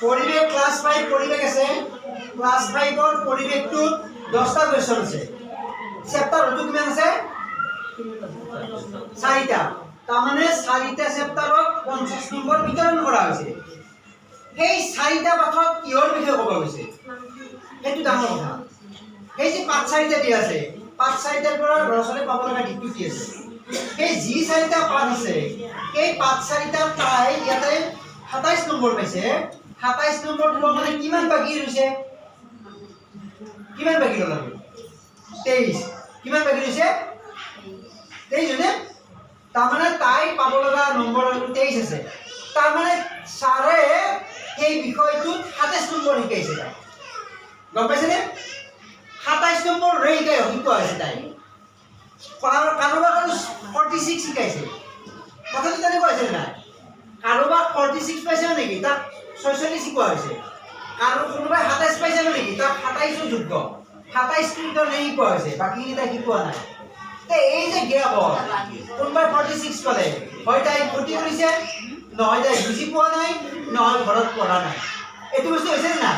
পৰিবেশ ক্লাস 5 পৰিবেশ আছে ক্লাস 5 ৰ পৰিবেশটো 10টা কোৱেশ্চন আছে চেপ্টাৰ হতো কিমান আছে 4টা তাৰ মানে 4টা চেপ্টাৰত 50 নম্বৰ বিতৰণ কৰা হৈছে সেই 4টা পাঠত কিহৰ বিষয়ে ক'ব হৈছে সেইটো ডাঙৰ কথা এই যে 5-4টা দি আছে 5-4টাৰ পৰা ল'ৰা-ছোৱালী পাব লগা দিকটো কি আছে এই যি 4টা পাঠ আছে এই 5-4টা তাই ইয়াতে 27 নম্বৰ পাইছে 27 নম্বৰ পোৱা মানে কিমান বাকি ৰৈছে কিমান বাকি ৰ'ল 23 কিমান বাকি ৰৈছে 23 né তাৰ মানে তাই পাব লগা নম্বৰ 23 আছে তাৰ মানে সাৰে এই বিষয়টোত 27 নম্বৰ শিকাইছে তাই গম পাইছে নে 27 নম্বৰ ৰেইটে শিকোৱা হৈছে তাই কাৰোবাক 46 শিকাইছে কথাটো তেনেকুৱা হৈছে না কাৰোবাক 46 পাইছে নেকি তাক 46 শিকোৱা হৈছে আৰু কোনোবাই 27 পাইছে নেকি তাক 27 যোগ্য 27 টো নেই শিকোৱা হৈছে বাকিখিনি তাই শিকোৱা নাই তে এই যে গেপ কোনোবাই 46 পালে হয় তাই ক্ষতি কৰিছে নহয় তাই বুজি পোৱা নাই নহয় ঘৰত পঢ়া নাই এইটো বস্তু হৈছে না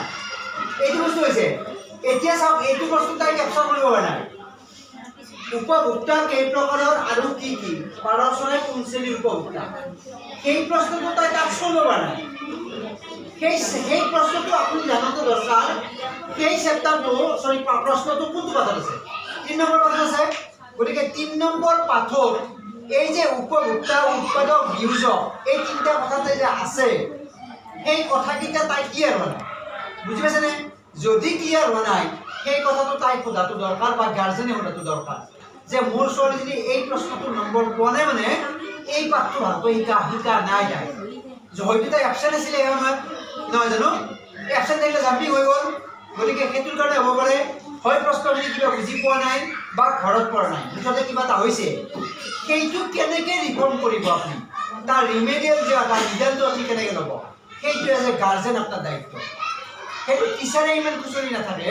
এইটো বস্তু হৈছে এতিয়া চাওক এইটো বস্তু তাই কেপচাৰ কৰিব পৰা নাই উপভোক্তা কেই প্ৰকাৰৰ আৰু কি কি 12 কোন শ্ৰেণীৰ উপভোক্তা সেই প্ৰশ্নটো তাই তাক চলিব পৰা নাই সেই প্ৰশ্নটো আপুনি জানাটো দৰকাৰ সেই চেপ্টাৰটো সৰি প্ৰশ্নটো কোনটো পাঠত আছে 3 নম্বৰ পাঠত আছে গতিকে 3 নম্বৰ পাঠত এই যে উপভোক্তা উৎপাদক বিয়োজক এই তিনটা কথাতে যে আছে সেই কথাকিটা তাই ক্লিয়াৰ হোৱা নাই বুজি পাইছে নে যদি ক্লিয়াৰ হোৱা নাই সেই কথাটো তাই সোধাটো দৰকাৰ বা গাৰ্জেনে সোধাটো দৰকাৰ যে মোৰ ছোৱালীজনী এই প্ৰশ্নটোৰ নম্বৰ পোৱা নাই মানে এই পাঠটো ভালকৈ শিকা নাই তাই হয়তো তাই এবচেণ্ট আছিলে এই সময়ত নহয় জানো এবচেণ্ট থাকিলে জাম্পিং হৈ গ'ল গতিকে সেইটোৰ কাৰণে হ'ব পাৰে হয় প্ৰশ্নখিনি কিবা বুজি পোৱা নাই বা ঘৰত পৰা নাই মুঠতে কিবা এটা হৈছে সেইটো কেনেকৈ ৰিফৰ্ম কৰিব আপুনি তাৰ ৰিমেডিয়েল যে তাৰ ৰিজাল্টটো আপুনি কেনেকৈ ল'ব সেইটো এজ এ গাৰ্জেন আপোনাৰ দায়িত্ব সেইটো টিচাৰে ইমান খুচৰি নাথাকে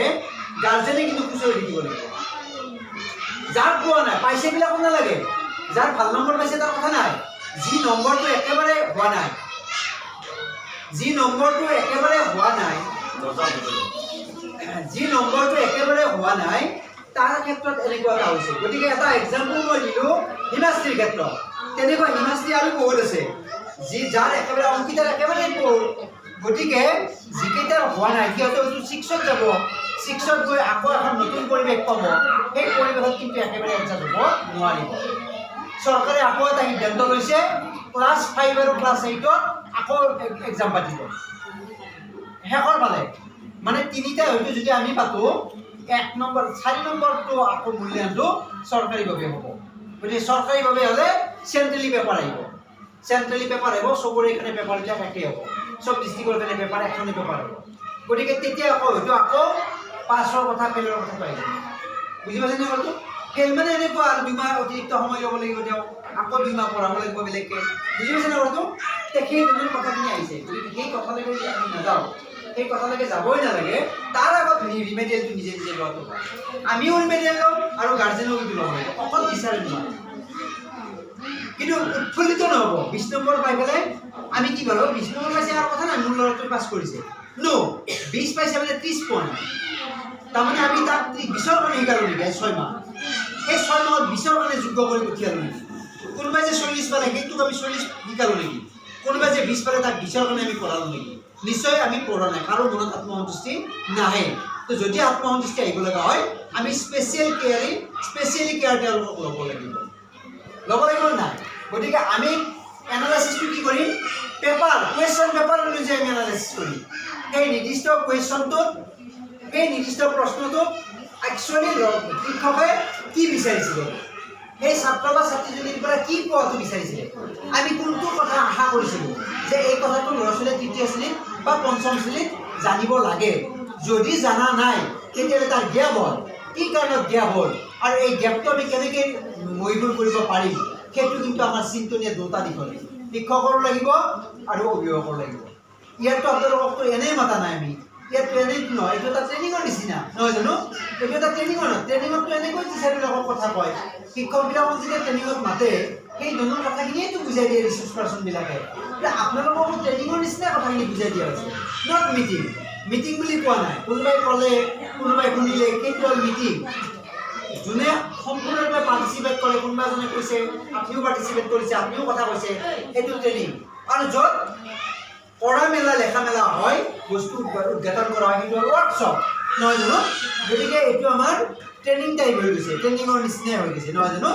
গাৰ্জেনে কিন্তু খুচৰি থাকিব লাগিব যাৰ পোৱা নাই পাইছে বিলাক নালাগে যাৰ ভাল নম্বৰ পাইছে তাৰ কথা নাই যি নম্বৰটো একেবাৰে হোৱা নাই যি নম্বৰটো একেবাৰে হোৱা নাই তাৰ ক্ষেত্ৰত এনেকুৱা এটা হৈছে গতিকে এটা এক্সাম্পল মই দিলো হিমাশ্ৰীৰ ক্ষেত্ৰত তেনেকুৱা হিমাশ্ৰী আৰু বহুত আছে যি যাৰ একেবাৰে অংকিতাৰ একেবাৰে বহুত গতিকে যিকেইটাৰ হোৱা নাই সিহঁতে 6ত যাব 6ত গৈ আকৌ এখন নতুন পৰিৱেশ পাব সেই পৰিৱেশত কিন্তু একেবাৰে এডজাষ্ট হ'ব নোৱাৰিব চৰকাৰে আকৌ এটা সিদ্ধান্ত লৈছে ক্লাছ 5 আৰু ক্লাছ 8ত আকৌ এক্সাম পাতিব শেষৰ ফালে মানে তিনিটা হয়তো যদি আমি পাতো 1 নম্বৰ 4 নম্বৰটো আকৌ মূল্যায়নটো চৰকাৰীভাৱে হ'ব গতিকে চৰকাৰীভাৱে হ'লে চেণ্ট্ৰেলি পেপাৰ আহিব চবৰে এখানে পেপাৰবিলাক একেই হ'ব সব ডিষ্ট্ৰিক্টৰ কাৰণে পেপাৰ এখনে পেপাৰ হ'ব গতিকে তেতিয়া আকৌ হয়তো আকৌ পাছৰ কথা ফেলৰ কথাটো আহিব বুজি পাইছেনে কথাটো ফেল মানে এনেকুৱা আৰু 2 মাহ অতিৰিক্ত সময় ল'ব লাগিব তেওঁ আকৌ 2 মাহ পঢ়াব লাগিব বেলেগকে বুজি পাইছেনে কথাটো সেই দুজন কথাখিনি আহিছে গতিকে সেই কথালৈকে যদি আমি নাযাওঁ সেই কথালৈকে যাবই নালাগে তাৰ আগত ৰিমেডিয়েলটো নিজে লোৱাটো আমিও ৰিমেডিয়েল ল'ম আৰু গাৰ্জেনেও কিন্তু ল'ব লাগিব অকল টিচাৰে নোৱাৰে কিন্তু উৎফুল্লিত নহ'ব 20 নম্বৰ পাই পেলাই আমি কি ভাবো 20 নম্বৰ পাইছে আৰু কথা নাই মোৰ ল'ৰাটো পাছ কৰিছে নো 20 পাইছে মানে 30 পোৱা নাই তাৰমানে আমি তাক 20ৰ কাৰণে শিকালো নেকি 6 মাহ এই 6 মাহত 20ৰ কাৰণে যোগ্য কৰি পঠিয়ালো নেকি কোনোবাই যে 40 পালে সেইটোক আমি 40 শিকালো নেকি কোনোবাই যে 20 পালে তাক 20ৰ কাৰণে আমি পঢ়ালো নেকি নিশ্চয় আমি পঢ়া নাই কাৰো মনত আত্মসন্তুষ্টি নাহে তো যদি আত্মসন্তুষ্টি আহিব লগা হয় আমি স্পেচিয়েলি কেয়াৰ তেওঁলোকক ল'ব লাগিব নাই গতিকে আমি এনালাইসিসটো কি কৰিম কুৱেশ্যন পেপাৰ অনুযায়ী আমি এনালাইসিস কৰিম এই নিৰ্দিষ্ট কুৱেশ্যনটোত এই নিৰ্দিষ্ট প্ৰশ্নটোত একচুৱেলি শিক্ষকে কি বিচাৰিছিলে এই ছাত্ৰ বা ছাত্ৰীজনীৰ পৰা কি পোৱাটো বিচাৰিছিলে আমি কোনটো কথা আশা কৰিছিলোঁ যে এই কথাটো ল'ৰা-ছোৱালীয়ে তৃতীয় শ্ৰেণীত বা পঞ্চম শ্ৰেণীত জানিব লাগে যদি জানা নাই তেতিয়াহ'লে তাৰ গেপ হ'ল কি কাৰণত গেপ হ'ল আৰু এই গেপটো আমি কেনেকৈ মহিদূৰ কৰিব পাৰিম সেইটো কিন্তু আমাৰ চিন্তনীয় দুটা দিশ হ'ল শিক্ষকৰো লাগিব আৰু অভিভাৱকৰ লাগিব ইয়াততো আপোনালোককতো এনেই মাতা নাই আমি ইয়াততো এনেই নহয় এইটো এটা ট্ৰেইনিঙৰ নিচিনা নহয় জানো এইটো এটা ট্ৰেইনিঙততো এনেকৈ টিচাৰবিলাকৰ কথা কয় শিক্ষকবিলাকক যেতিয়া ট্ৰেইনিঙত মাতে সেই দুজন কথাখিনিয়েতো বুজাই দিয়ে ৰিচাৰ্চ পাৰ্চনবিলাকে আপোনালোককো ট্ৰেইনিঙৰ নিচিনা কথাখিনি বুজাই দিয়া হৈছে নট মিটিং মিটিং বুলি কোৱা নাই কোনোবাই ক'লে কোনোবাই শুনিলে সেইটো হ'ল মিটিং যোনে সম্পূৰ্ণৰূপে পাৰ্টিচিপেট কৰে কোনোবা এজনে কৈছে আপুনিও পাৰ্টিচিপেট কৰিছে আপুনিও কথা কৈছে এইটো ট্ৰেইনিং আৰু য'ত পঢ়া মেলা লেখা মেলা হয় বস্তু উদ্ঘাটন কৰা হয় সেইটো হ'ল ৱৰ্কশ্বপ নহয় জানো গতিকে এইটো আমাৰ ট্ৰেইনিং টাইপ হৈ গৈছে ট্ৰেইনিঙৰ নিচিনাই হৈ গৈছে নহয় জানো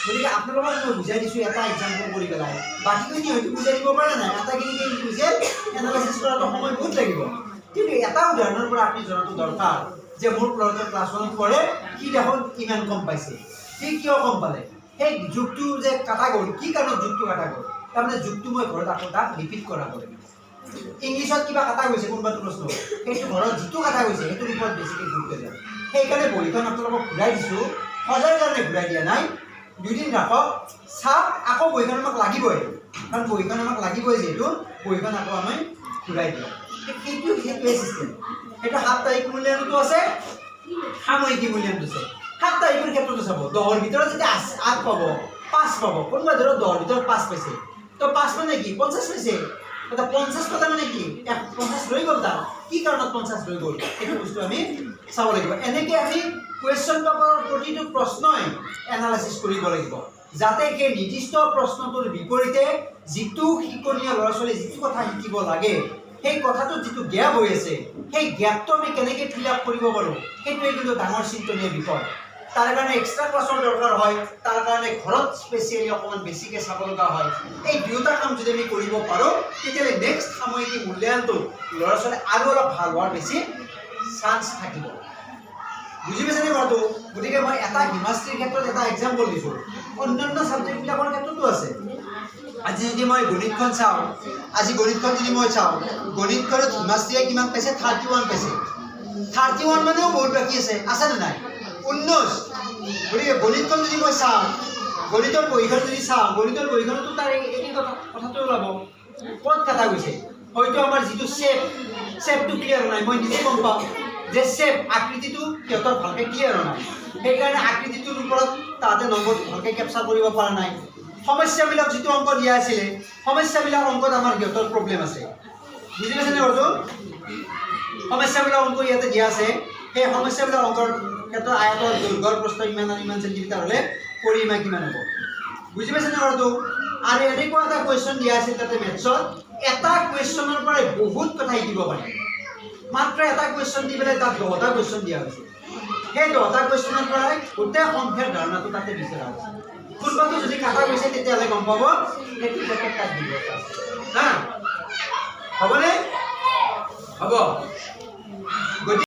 গতিকে আপোনালোকক মই বুজাই দিছোঁ এটা এক্সাম্পল কৰি পেলাই বাকীখিনি হয়তো বুজাই দিব পৰা নাই আটাইখিনিকে ইণ্ডিভিজুৱেল এনালাইচিছ কৰাটো সময় বহুত লাগিব কিন্তু এটা উদাহৰণৰ পৰা আপুনি জনাটো দৰকাৰ যে মোৰ ল'ৰাটোৱে ক্লাছ 1 পঢ়ে সি দেখোন ইমান কম পাইছে সি কিয় কম পালে সেই যুগটো যে কাটা গ'ল কি কাৰণত যুগটো কাটা গ'ল তাৰমানে যুগটো মই ঘৰত আকৌ তাক ৰিপিট কৰা কৰিম ইংলিছত কিবা কাটা গৈছে কোনোবাটো প্ৰশ্ন সেইটো ঘৰত যিটো কাটা গৈছে সেইটোৰ ওপৰত বেছিকৈ গুৰুত্ব দিয়া সেইকাৰণে বহীখন আপোনালোকক ঘূৰাই দিছোঁ সদায় কাৰণে ঘূৰাই দিয়া নাই দুদিন ৰাখক চাওক আকৌ বহীখন আমাক লাগিবই কাৰণ বহীখন আমাক লাগিবই যিহেতু বহীখন আকৌ আমি ঘূৰাই দিওঁ সেইটোৱে চিষ্টেম সেইটো 7 তাৰিখ মূল্যায়নটো আছে সাময়িকী মূল্যায়নটো আছে 7 তাৰিখৰ ক্ষেত্ৰতো চাব 10ৰ ভিতৰত যদি 8 পাব 5 পাব কোনোবা ধৰক 10ৰ ভিতৰত 5 পাইছে তো 5 মানে কি 50 পাইছে এটা 50 কথা মানে কি 50 ৰৈ গ'ল তাৰ কি কাৰণত 50 ৰৈ গ'ল এইটো বস্তু আমি চাব লাগিব এনেকৈ আমি কুৱেশ্যন পেপাৰৰ প্ৰতিটো প্ৰশ্নই এনালাইচিছ কৰিব লাগিব যাতে সেই নিৰ্দিষ্ট প্ৰশ্নটোৰ বিপৰীতে যিটো শিকনীয়া ল'ৰা ছোৱালী যিটো কথা শিকিব লাগে সেই কথাটো যিটো গ্যাপ হৈ আছে সেই গ্যাপটো আমি কেনেকৈ ফিল আপ কৰিব পাৰোঁ সেইটোৱে কিন্তু ডাঙৰ চিন্তনীয় বিষয় তাৰ কাৰণে এক্সট্ৰা ক্লাছৰ দৰকাৰ হয় তাৰ কাৰণে ঘৰত স্পেচিয়েলি অকণমান বেছিকৈ চাব লগা হয় এই দুয়োটা কাম যদি আমি কৰিব পাৰোঁ তেতিয়াহ'লে নেক্সট সাময়িকী মূল্যায়নটো ল'ৰা ছোৱালী আৰু অলপ ভাল হোৱাৰ বেছি চান্স থাকিব বুজি পাইছেনে কথাটো গতিকে মই এটা হিমাশ্ৰীৰ ক্ষেত্ৰত এটা এক্সাম্পল দিছোঁ অন্যান্য ছাবজেক্টবিলাকৰ ক্ষেত্ৰতো আছে আজি যদি মই গণিতখন চাওঁ আজি গণিতখন যদি মই চাওঁ গণিতখনত হিমাশ্ৰীয়ে কিমান পাইছে 31 পাইছে 31 মানেও বহুত বাকী আছেনে নাই 19 গতিকে গণিতখন যদি মই চাওঁ গণিতৰ বহীখন যদি চাওঁ গণিতৰ বহীখনতো তাৰ এই কথাটো ওলাব ক'ত কাটা গৈছে হয়তো আমাৰ যিটো শ্বেপটো ক্লিয়াৰ নাই মই নিজে গম পাওঁ যে শ্বেপ আকৃতিটো সিহঁতৰ ভালকৈ ক্লিয়াৰ নাই সেইকাৰণে আকৃতিটোৰ ওপৰত তাহাঁতে নম্বৰটো ভালকৈ কেপচাৰ কৰিব পৰা নাই সমস্যাবিলাক যিটো অংক দিয়া আছিলে সমস্যাবিলাক অংকত আমাৰ সিহঁতৰ প্ৰব্লেম আছে বুজি পাইছেনে বাৰু সমস্যাবিলাক অংক ইয়াতে দিয়া আছে সেই সমস্যাবিলাক অংকৰ ক্ষেত্ৰত আয়তৰ দৈৰ্ঘ্যৰ প্ৰস্থ ইমান চেণ্টিমিটাৰ হ'লে পৰিমাণ কিমান হ'ব বুজি পাইছেনে বাৰু আৰু এনেকুৱা এটা কুৱেশ্যন দিয়া আছিল তাতে মেথছত এটা কুৱেশ্যনৰ পৰাই বহুত কথা শিকিব পাৰি মাত্ৰ এটা কুৱেশ্যন দি পেলাই তাত 10টা কুৱেশ্যন দিয়া হৈছে সেই 10টা কুৱেশ্যনৰ পৰাই গোটেই সংখ্যাৰ ধাৰণাটো তাতে বিচৰা হৈছে কোনোবাটো যদি কাটা গৈছে তেতিয়াহ'লে গম পাব সেইটো ক্ষেত্ৰত তাত দিব হা হ'বনে হ'ব